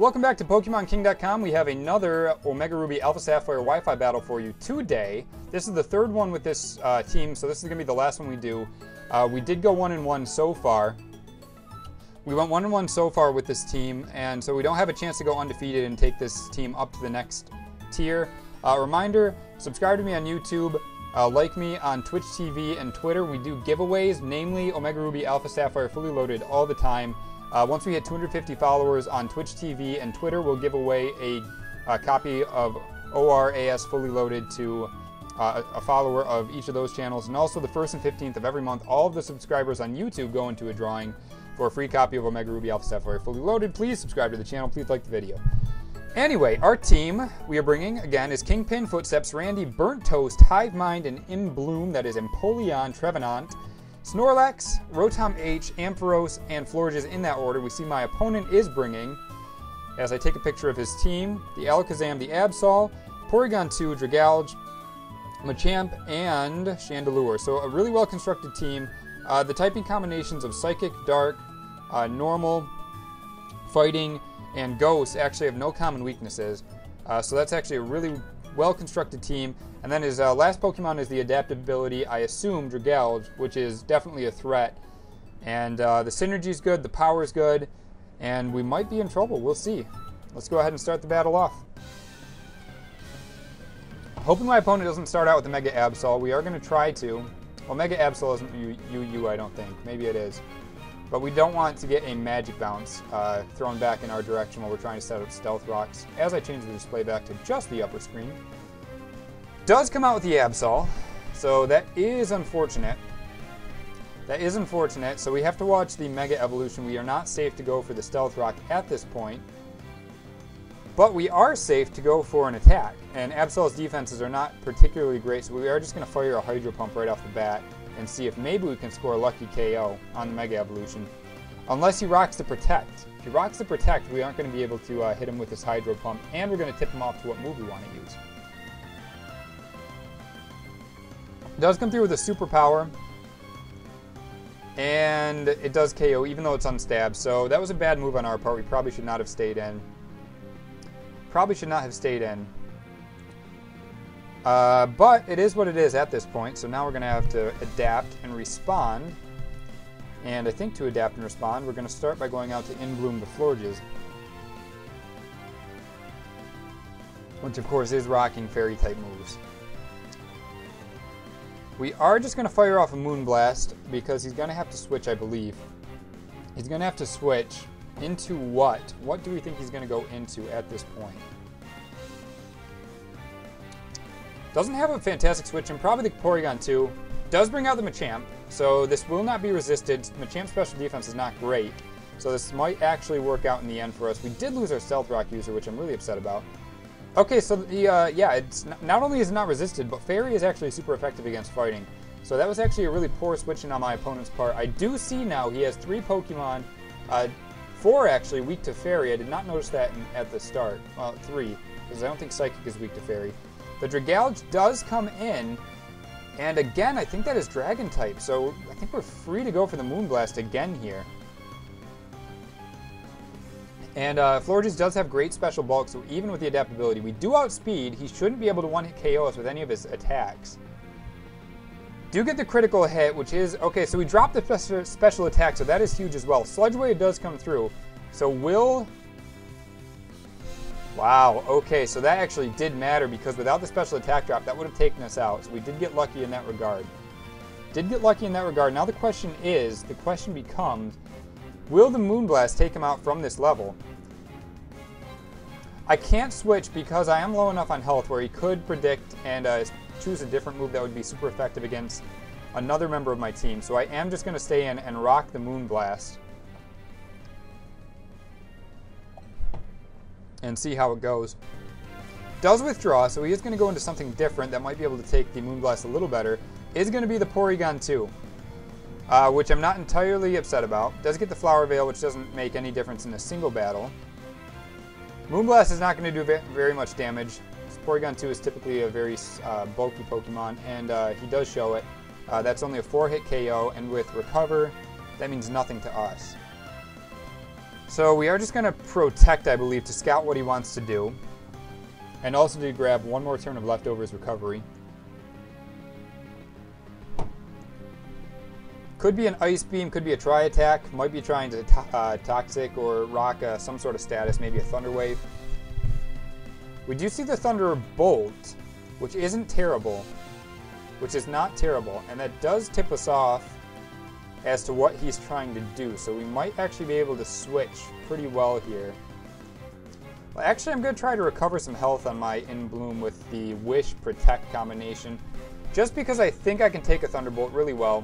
Welcome back to PokemonKing.com. We have another Omega Ruby Alpha Sapphire Wi-Fi battle for you today. This is the third one with this team, so this is going to be the last one we do. We did go 1-1 so far. We went 1-1 so far with this team, and so we don't have a chance to go undefeated and take this team up to the next tier. Reminder, subscribe to me on YouTube, like me on Twitch TV and Twitter. We do giveaways, namely Omega Ruby Alpha Sapphire fully loaded all the time. Once we hit 250 followers on Twitch TV and Twitter, we'll give away a copy of ORAS fully loaded to a follower of each of those channels. And also the 1st and 15th of every month, all of the subscribers on YouTube go into a drawing for a free copy of Omega Ruby Alpha Sapphire fully loaded. Please subscribe to the channel. Please like the video. Anyway, our team we are bringing, again, is Kingpin, Footsteps, Randy, Burnt Toast, Hive Mind, and In Bloom. That is Empoleon, Trevenant, Snorlax, Rotom H, Ampharos, and Florges in that order. We see my opponent is bringing, as I take a picture of his team, the Alakazam, the Absol, Porygon 2, Dragalge, Machamp, and Chandelure. So a really well-constructed team. The typing combinations of Psychic, Dark, Normal, Fighting, and Ghost actually have no common weaknesses. So that's actually a really well-constructed team. And then his last Pokemon is the Adaptability, I assume, Dragalge, which is definitely a threat. And the synergy's good, the power's good, and we might be in trouble. We'll see. Let's go ahead and start the battle off. Hoping my opponent doesn't start out with the Mega Absol. We are going to try to. Well, Mega Absol isn't UU, I don't think. Maybe it is. But we don't want to get a Magic Bounce thrown back in our direction while we're trying to set up Stealth Rocks. As I change the display back to just the upper screen. Does come out with the Absol, so that is unfortunate. That is unfortunate, so we have to watch the Mega Evolution. We are not safe to go for the Stealth Rock at this point. But we are safe to go for an attack, and Absol's defenses are not particularly great, so we are just going to fire a Hydro Pump right off the bat and see if maybe we can score a lucky KO on the Mega Evolution. Unless he rocks the Protect. If he rocks the Protect, we aren't going to be able to hit him with this Hydro Pump, and we're going to tip him off to what move we want to use. Does come through with a Superpower, and it does KO even though it's unstabbed, so that was a bad move on our part. We probably should not have stayed in. Probably should not have stayed in. But it is what it is at this point, so now we're going to have to adapt and respond. And I think to adapt and respond, we're going to start by going out to In Bloom the Florges, which of course is rocking Fairy type moves. We are just going to fire off a Moonblast because he's going to have to switch, I believe. He's going to have to switch into what? What do we think he's going to go into at this point? Doesn't have a fantastic switch, and probably the Porygon 2. Does bring out the Machamp, so this will not be resisted. Machamp's special defense is not great, so this might actually work out in the end for us. We did lose our Stealth Rock user, which I'm really upset about. Okay, so the, yeah, it's not only is it not resisted, but Fairy is actually super effective against fighting. So that was actually a really poor switching on my opponent's part. I do see now he has 3 Pokemon, 4 actually weak to Fairy. I did not notice that at the start. Well, 3, because I don't think Psychic is weak to Fairy. The Dragalge does come in, and again, I think that is Dragon type, so I think we're free to go for the Moonblast again here. And Florges does have great special bulk, so even with the adaptability, we do outspeed. He shouldn't be able to one-hit KO us with any of his attacks. Do get the critical hit, which is... Okay, so we dropped the special attack, so that is huge as well. Sludge Wave does come through, so will... Wow, okay, so that actually did matter, because without the special attack drop, that would have taken us out. So we did get lucky in that regard. Now the question becomes... Will the Moonblast take him out from this level? I can't switch because I am low enough on health where he could predict and choose a different move that would be super effective against another member of my team. So I am just going to stay in and rock the Moonblast and see how it goes. Does withdraw, so he is going to go into something different that might be able to take the Moonblast a little better. Is going to be the Porygon 2. Which I'm not entirely upset about. Does get the Flower Veil, which doesn't make any difference in a single battle. Moonblast is not going to do very much damage. Porygon 2 is typically a very bulky Pokemon, and he does show it. That's only a 4-hit KO, and with Recover, that means nothing to us. So we are just going to protect, I believe, to scout what he wants to do. And also to grab one more turn of leftovers recovery. Could be an Ice Beam, could be a Tri-Attack. Might be trying to Toxic or rock some sort of status, maybe a Thunder Wave. We do see the Thunderbolt, which isn't terrible. Which is not terrible. And that does tip us off as to what he's trying to do. So we might actually be able to switch pretty well here. Well, actually, I'm going to try to recover some health on my In Bloom with the Wish Protect combination. Just because I think I can take a Thunderbolt really well.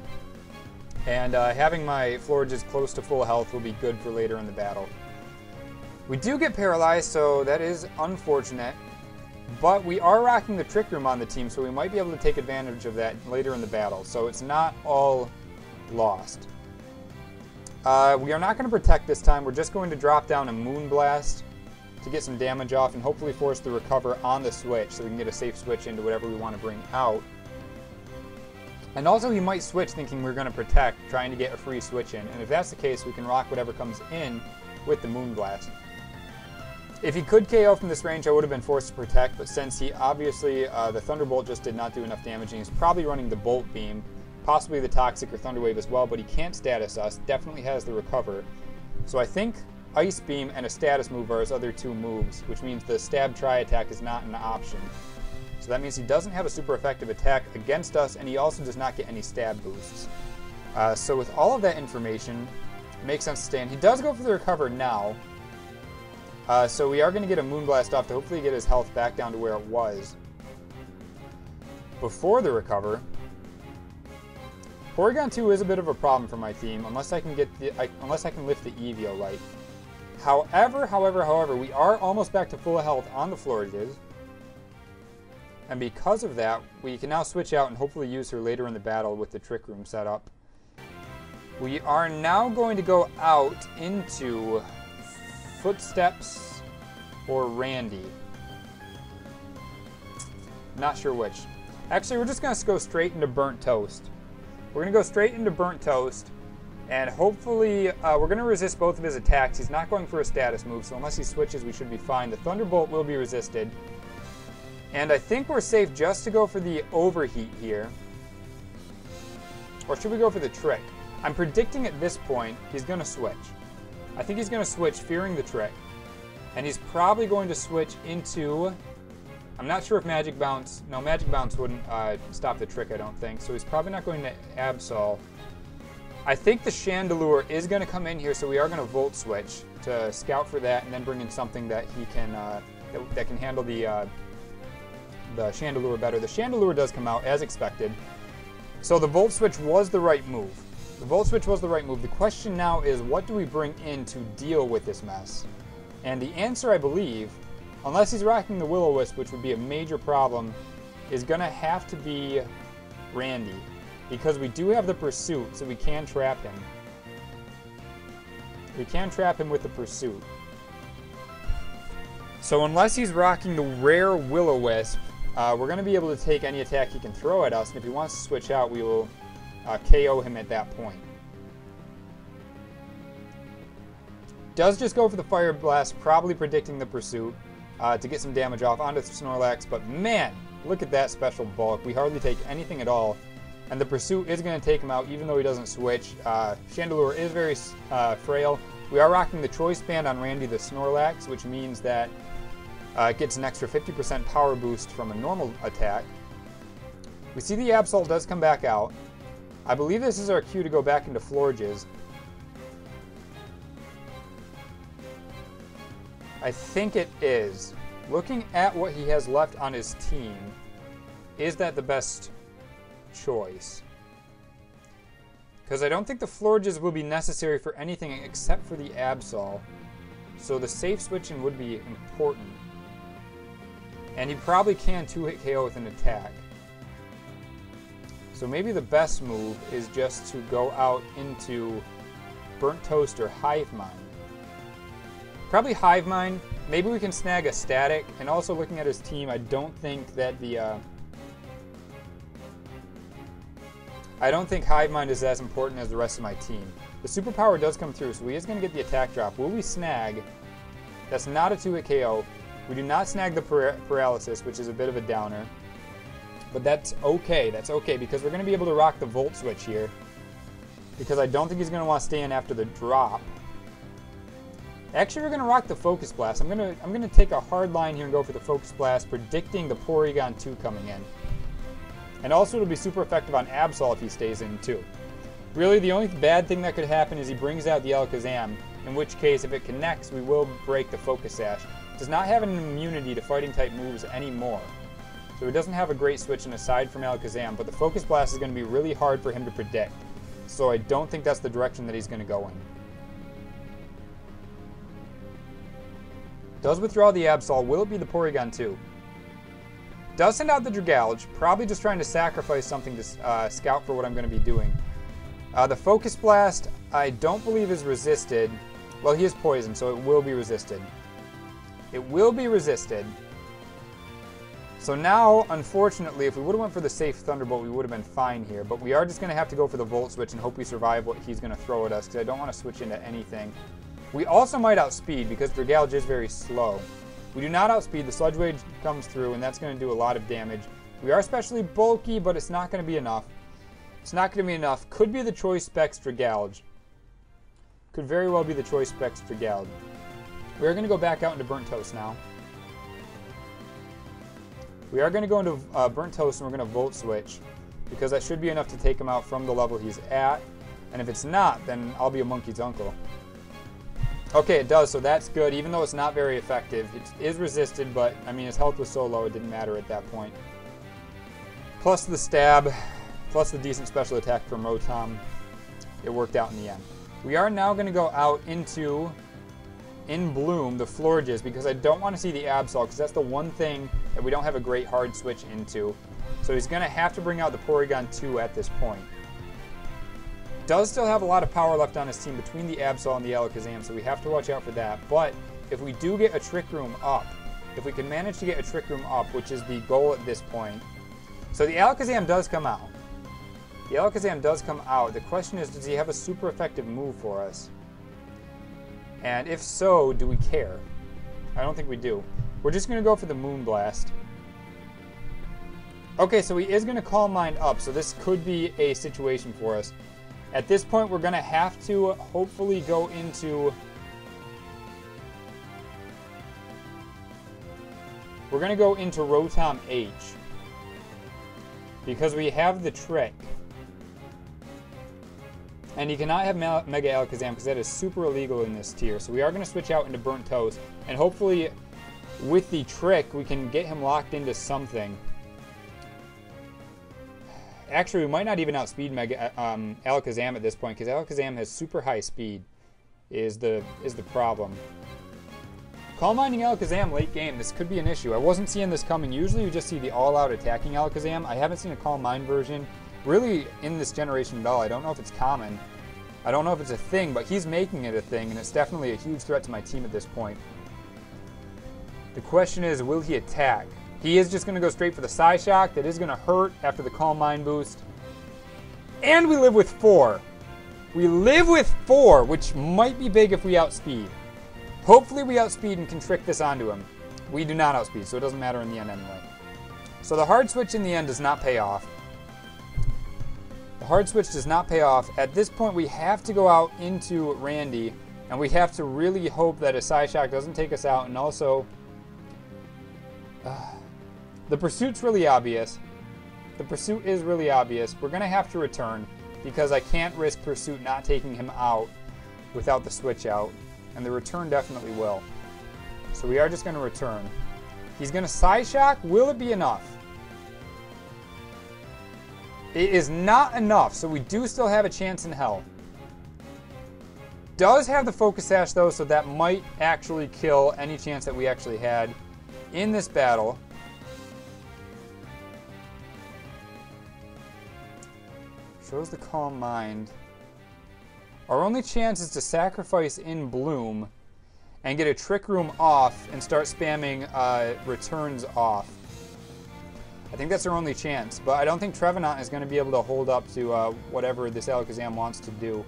And having my Florges close to full health will be good for later in the battle. We do get paralyzed, so that is unfortunate. But we are rocking the Trick Room on the team, so we might be able to take advantage of that later in the battle. So it's not all lost. We are not going to protect this time. We're just going to drop down a Moonblast to get some damage off and hopefully force the recover on the switch so we can get a safe switch into whatever we want to bring out. And also he might switch thinking we're going to protect, trying to get a free switch in. And if that's the case, we can rock whatever comes in with the Moonblast. If he could KO from this range, I would have been forced to protect, but since he obviously, the Thunderbolt just did not do enough damage, and he's probably running the Bolt Beam, possibly the Toxic or Thunder Wave as well, but he can't status us, definitely has the Recover. So I think Ice Beam and a status move are his other two moves, which means the Stab Tri-Attack is not an option. So that means he doesn't have a super effective attack against us, and he also does not get any stab boosts. So with all of that information, it makes sense to stay in. He does go for the Recover now. So we are going to get a Moonblast off to hopefully get his health back down to where it was before the Recover. Porygon 2 is a bit of a problem for my team unless I can get unless I can lift the Eviolite. However, we are almost back to full health on the Florges. And because of that, we can now switch out and hopefully use her later in the battle with the Trick Room set up. We are now going to go out into Footsteps or Randy. Not sure which. Actually, we're just going to go straight into Burnt Toast. We're going to go straight into Burnt Toast, and hopefully we're going to resist both of his attacks. He's not going for a status move, so unless he switches, we should be fine. The Thunderbolt will be resisted. And I think we're safe just to go for the Overheat here. Or should we go for the Trick? I'm predicting at this point he's going to switch. I think he's going to switch, fearing the Trick. And he's probably going to switch into... I'm not sure if Magic Bounce... No, Magic Bounce wouldn't stop the Trick, I don't think. So he's probably not going to Absol. I think the Chandelure is going to come in here, so we are going to Volt Switch to scout for that and then bring in something that he can... that can handle the Chandelure better. The Chandelure does come out as expected. So the Volt Switch was the right move. The Volt Switch was the right move. The question now is, what do we bring in to deal with this mess? And the answer, I believe, unless he's rocking the Will-O-Wisp, which would be a major problem, is going to have to be Randy. Because we do have the Pursuit, so we can trap him. We can trap him with the Pursuit. So unless he's rocking the rare Will-O-Wisp, we're going to be able to take any attack he can throw at us, and if he wants to switch out, we will KO him at that point. Does just go for the Fire Blast, probably predicting the Pursuit to get some damage off onto the Snorlax, but man, look at that special bulk. We hardly take anything at all, and the Pursuit is going to take him out even though he doesn't switch. Chandelure is very frail. We are rocking the Choice Band on Randy the Snorlax, which means that it gets an extra 50% power boost from a normal attack. We see the Absol does come back out. I believe this is our cue to go back into Florges. I think it is. Looking at what he has left on his team, is that the best choice? Because I don't think the Florges will be necessary for anything except for the Absol. So the safe switching would be important. And he probably can 2-hit KO with an attack. So maybe the best move is just to go out into Burnt Toast or Hive Mind. Probably Hive Mind. Maybe we can snag a Static. And also looking at his team, I don't think that the... I don't think Hive Mind is as important as the rest of my team. The superpower does come through, so he is going to get the attack drop. Will we snag? That's not a 2-hit KO. We do not snag the paralysis, which is a bit of a downer. But that's okay. That's okay, because we're going to be able to rock the Volt Switch here. Because I don't think he's going to want to stay in after the drop. Actually, we're going to rock the Focus Blast. I'm going to take a hard line here and go for the Focus Blast, predicting the Porygon 2 coming in. And also, it'll be super effective on Absol if he stays in, too. Really, the only bad thing that could happen is he brings out the Alakazam, in which case, if it connects, we will break the Focus Sash. It does not have an immunity to Fighting-type moves anymore. So it doesn't have a great switch in aside from Alakazam, but the Focus Blast is going to be really hard for him to predict. So I don't think that's the direction that he's going to go in. Does withdraw the Absol. Will it be the Porygon 2? Does send out the Dragalge, probably just trying to sacrifice something to scout for what I'm going to be doing. The Focus Blast, I don't believe is resisted. Well, he is poisoned, so it will be resisted. It will be resisted. So now, unfortunately, if we would have went for the safe Thunderbolt, we would have been fine here. But we are just going to have to go for the Volt Switch and hope we survive what he's going to throw at us, because I don't want to switch into anything. We also might outspeed, because Dragalge is very slow. We do not outspeed. The Sludge Wave comes through, and that's going to do a lot of damage. We are especially bulky, but it's not going to be enough. It's not going to be enough. Could be the Choice Specs Dragalge. Could very well be the Choice Specs Dragalge. We're going to go back out into Burnt Toast now. We are going to go into Burnt Toast and we're going to Volt Switch, because that should be enough to take him out from the level he's at. And if it's not, then I'll be a monkey's uncle. Okay, it does, so that's good. Even though it's not very effective, it is resisted, but I mean his health was so low it didn't matter at that point. Plus the stab, plus the decent special attack from Rotom, it worked out in the end. We are now going to go out into In Bloom, the Florges, because I don't want to see the Absol, because that's the one thing that we don't have a great hard switch into. So he's going to have to bring out the Porygon 2 at this point. Does still have a lot of power left on his team between the Absol and the Alakazam, so we have to watch out for that. But if we do get a Trick Room up, if we can manage to get a Trick Room up, which is the goal at this point. So the Alakazam does come out. The Alakazam does come out. The question is, does he have a super effective move for us? And if so, do we care? I don't think we do. We're just going to go for the Moonblast. Okay, so he is going to Calm Mind up, so this could be a situation for us. At this point, we're going to have to hopefully go into... We're going to go into Rotom H. Because we have the trick. And he cannot have Mega Alakazam because that is super illegal in this tier. So we are going to switch out into Burnt Toast. And hopefully, with the trick, we can get him locked into something. Actually, we might not even outspeed Alakazam at this point, because Alakazam has super high speed, is the problem. Calm Minding Alakazam late game, this could be an issue. I wasn't seeing this coming. Usually you just see the all-out attacking Alakazam. I haven't seen a Calm Mind version really in this generation at all. I don't know if it's common. I don't know if it's a thing, but he's making it a thing, and it's definitely a huge threat to my team at this point. The question is, will he attack? He is just going to go straight for the Psyshock. That is going to hurt after the Calm Mind boost. And we live with 4. We live with 4, which might be big if we outspeed. Hopefully we outspeed and can trick this onto him. We do not outspeed, so it doesn't matter in the end anyway. So the hard switch in the end does not pay off. The hard switch does not pay off. At this point, we have to go out into Randy, and we have to really hope that a Psyshock doesn't take us out, and also... the pursuit's really obvious. The pursuit is really obvious. We're going to have to return because I can't risk pursuit not taking him out without the switch out. And the return definitely will. So we are just going to return. He's going to Psyshock. Will it be enough? It is not enough, so we do still have a chance in hell. Does have the Focus Sash though, so that might actually kill any chance that we actually had in this battle. Shows the Calm Mind. Our only chance is to sacrifice In Bloom and get a Trick Room off and start spamming returns off. I think that's our only chance, but I don't think Trevenant is going to be able to hold up to whatever this Alakazam wants to do.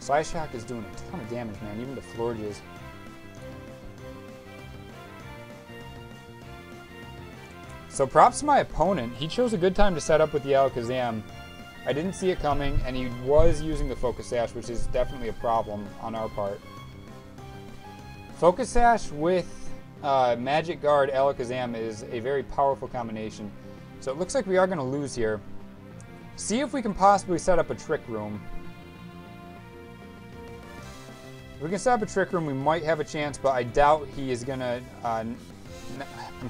Psyshock is doing a ton of damage, man, even to Florges. So props to my opponent. He chose a good time to set up with the Alakazam. I didn't see it coming, and he was using the Focus Sash, which is definitely a problem on our part. Focus Sash with Magic Guard Alakazam is a very powerful combination. So it looks like we are going to lose here. See if we can possibly set up a Trick Room. If we can set up a Trick Room, we might have a chance, but I doubt he is going to... I'm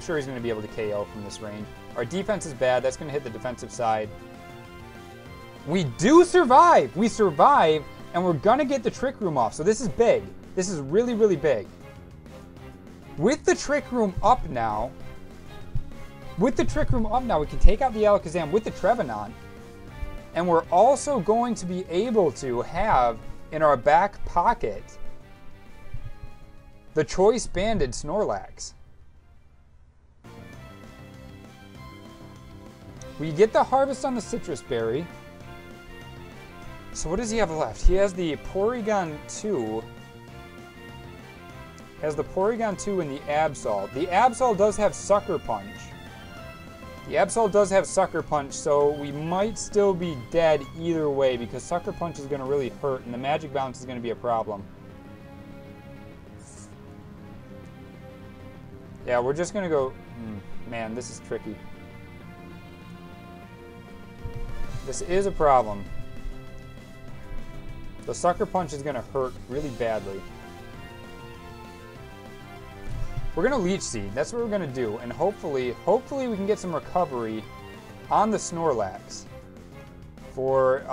sure he's going to be able to KO from this range. Our defense is bad. That's going to hit the defensive side. We do survive! We survive, and we're going to get the Trick Room off. So this is big. This is really, really big. With the Trick Room up now, we can take out the Alakazam with the Trevenant, and we're also going to be able to have in our back pocket the Choice Banded Snorlax. We get the Harvest on the Citrus Berry. So what does he have left? He has the Porygon 2. Has the Porygon 2 and the Absol. The Absol does have Sucker Punch. So we might still be dead either way because Sucker Punch is going to really hurt and the Magic Bounce is going to be a problem. Yeah, we're just going to go... man, this is tricky. This is a problem. The Sucker Punch is going to hurt really badly. We're going to Leech Seed. That's what we're going to do. And hopefully we can get some recovery on the Snorlax. For,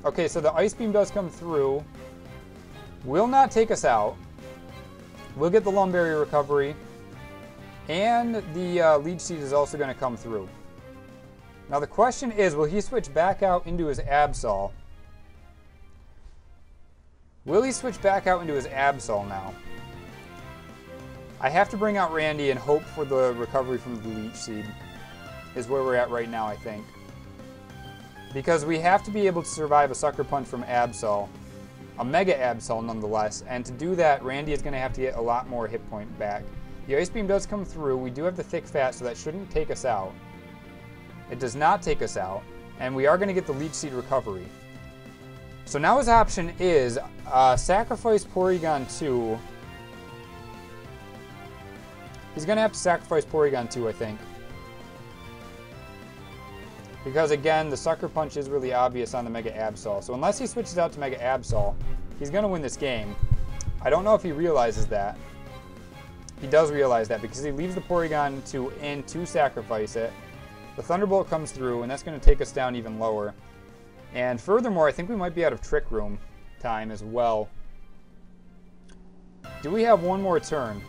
okay, so the Ice Beam does come through. Will not take us out. We'll get the Lumberry recovery. And the Leech Seed is also going to come through. Now the question is, will he switch back out into his Absol? Will he switch back out into his Absol now? I have to bring out Randy and hope for the recovery from the Leech Seed. Is where we're at right now, I think. Because we have to be able to survive a Sucker Punch from Absol. A Mega Absol, nonetheless. And to do that, Randy is going to have to get a lot more hit point back. The Ice Beam does come through. We do have the Thick Fat, so that shouldn't take us out. It does not take us out. And we are going to get the Leech Seed recovery. So now his option is sacrifice Porygon 2. He's going to have to sacrifice Porygon 2, I think. Because, again, the Sucker Punch is really obvious on the Mega Absol. So unless he switches out to Mega Absol, he's going to win this game. I don't know if he realizes that. He does realize that because he leaves the Porygon 2 in to sacrifice it. The Thunderbolt comes through, and that's going to take us down even lower. And furthermore, I think we might be out of Trick Room time as well. Do we have one more turn?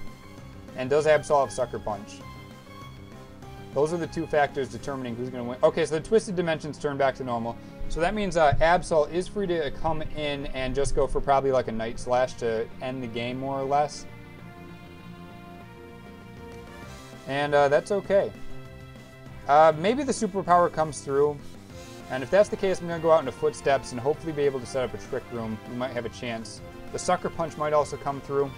And does Absol have Sucker Punch? Those are the two factors determining who's going to win. Okay, so the Twisted Dimensions turn back to normal. So that means Absol is free to come in and just go for probably like a Night Slash to end the game, more or less. And that's okay. Maybe the Superpower comes through. And if that's the case, I'm going to go out into Footsteps and hopefully be able to set up a Trick Room. We might have a chance. The Sucker Punch might also come through.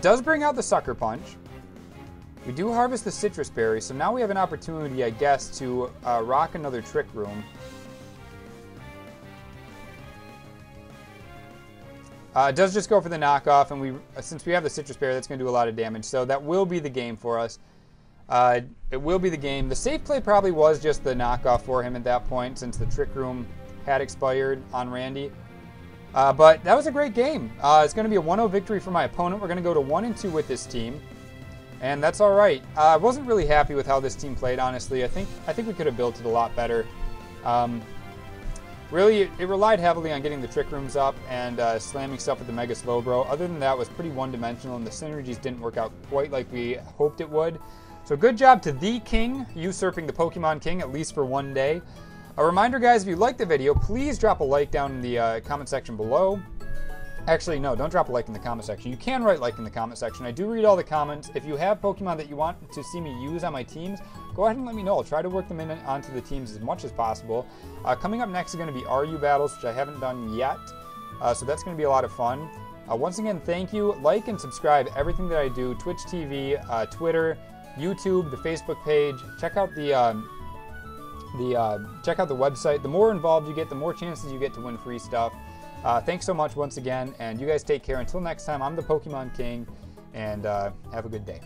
Does bring out the Sucker Punch. We do harvest the Citrus Berry, so now we have an opportunity, I guess, to rock another Trick Room. It does just go for the knockoff, and since we have the Citrus Berry, that's going to do a lot of damage, so that will be the game for us. It will be the game. The safe play probably was just the knockoff for him at that point, since the Trick Room had expired on Randy. But that was a great game. It's going to be a 1-0 victory for my opponent. We're going to go to 1-2 with this team, and that's all right. I wasn't really happy with how this team played, honestly. I think we could have built it a lot better. Really, it relied heavily on getting the Trick Rooms up and slamming stuff with the Mega Slowbro. Other than that, it was pretty one-dimensional, and the synergies didn't work out quite like we hoped it would. So good job to TheKing, usurping the Pokemon King, at least for one day. A reminder, guys, if you liked the video, please drop a like down in the comment section below. Actually, no, don't drop a like in the comment section. You can write like in the comment section. I do read all the comments. If you have Pokemon that you want to see me use on my teams, go ahead and let me know. I'll try to work them in onto the teams as much as possible. Coming up next is going to be RU battles, which I haven't done yet. So that's going to be a lot of fun. Once again, thank you. Like and subscribe everything that I do. Twitch TV, Twitter, YouTube, the Facebook page. Check out the website. The more involved you get, the more chances you get to win free stuff. Thanks so much once again, and you guys take care. Until next time, I'm the Pokemon King, and have a good day.